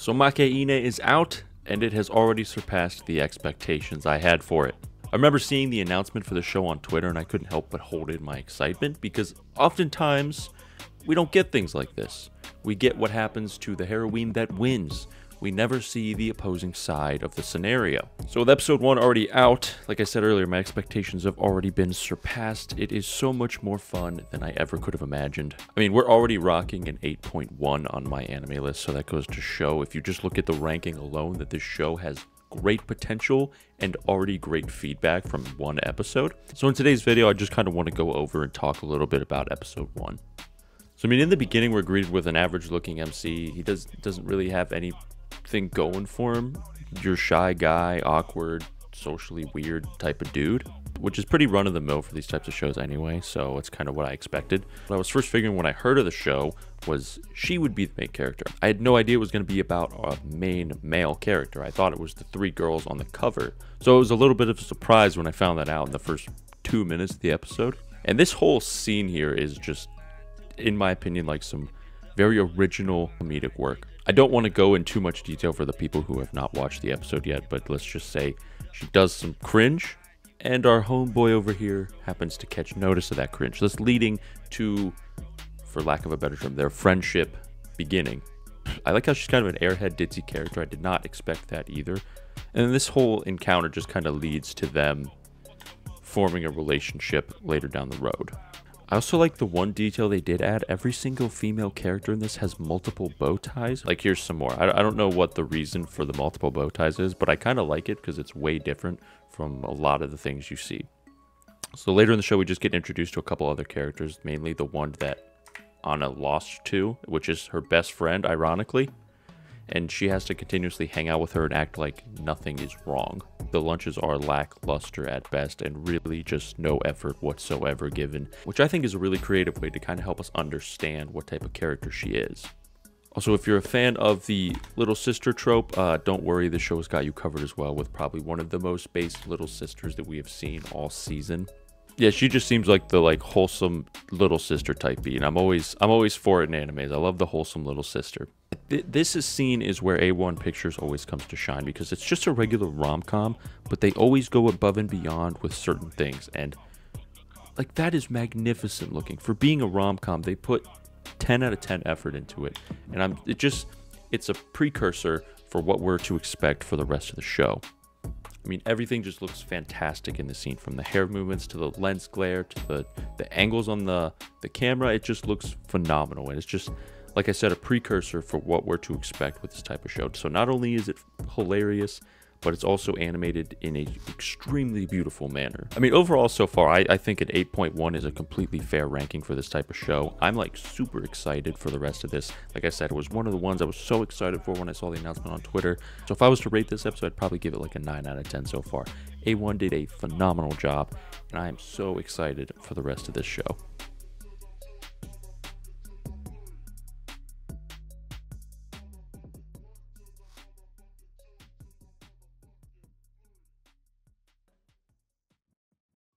So Make-ine is out, and it has already surpassed the expectations I had for it. I remember seeing the announcement for the show on Twitter, and I couldn't help but hold in my excitement, because oftentimes we don't get things like this. We get what happens to the heroine that wins. We never see the opposing side of the scenario. So with episode 1 already out, like I said earlier, my expectations have already been surpassed. It is so much more fun than I ever could have imagined. I mean, we're already rocking an 8.1 on my anime list, so that goes to show, if you just look at the ranking alone, that this show has great potential and already great feedback from one episode. So in today's video, I just kind of want to go over and talk a little bit about episode 1. So I mean, in the beginning, we're greeted with an average looking MC. He doesn't really have anything going for him. You're shy guy, awkward, socially weird type of dude, which is pretty run-of-the-mill for these types of shows anyway, so it's kind of what I expected. What I was first figuring when I heard of the show was she would be the main character. I had no idea it was going to be about a main male character. I thought it was the 3 girls on the cover, so it was a little bit of a surprise when I found that out in the first 2 minutes of the episode. And this whole scene here is just, in my opinion, like some very original comedic work. I don't want to go in too much detail for the people who have not watched the episode yet, but let's just say she does some cringe, and our homeboy over here happens to catch notice of that cringe. Thus leading to, for lack of a better term, their friendship beginning. I like how she's kind of an airhead ditzy character. I did not expect that either. And then this whole encounter just kind of leads to them forming a relationship later down the road. I also like the one detail they did add. Every single female character in this has multiple bow ties. Like, here's some more. I don't know what the reason for the multiple bow ties is, but I kind of like it because it's way different from a lot of the things you see. So later in the show, we just get introduced to a couple other characters, mainly the one that Anna lost to, which is her best friend, ironically. And she has to continuously hang out with her and act like nothing is wrong. The lunches are lackluster at best and really just no effort whatsoever given, which I think is a really creative way to kind of help us understand what type of character she is. Also, if you're a fan of the little sister trope, don't worry, the show has got you covered as well with probably one of the most basic little sisters that we have seen all season. Yeah, she just seems like the wholesome little sister type being. I'm always for it in animes. I love the wholesome little sister. This scene is where A1 Pictures always comes to shine because it's just a regular rom-com, but they always go above and beyond with certain things, and like that is magnificent looking. For being a rom-com, they put 10 out of 10 effort into it, and it's a precursor for what we're to expect for the rest of the show. I mean, everything just looks fantastic in the scene, from the hair movements to the lens glare to the angles on the camera. It just looks phenomenal, and it's just, like I said, a precursor for what we're to expect with this type of show. So not only is it hilarious, but it's also animated in an extremely beautiful manner. I mean, overall so far, I think an 8.1 is a completely fair ranking for this type of show. I'm like super excited for the rest of this. Like I said, it was one of the ones I was so excited for when I saw the announcement on Twitter. So if I was to rate this episode, I'd probably give it like a 9 out of 10 so far. A1 did a phenomenal job, and I am so excited for the rest of this show.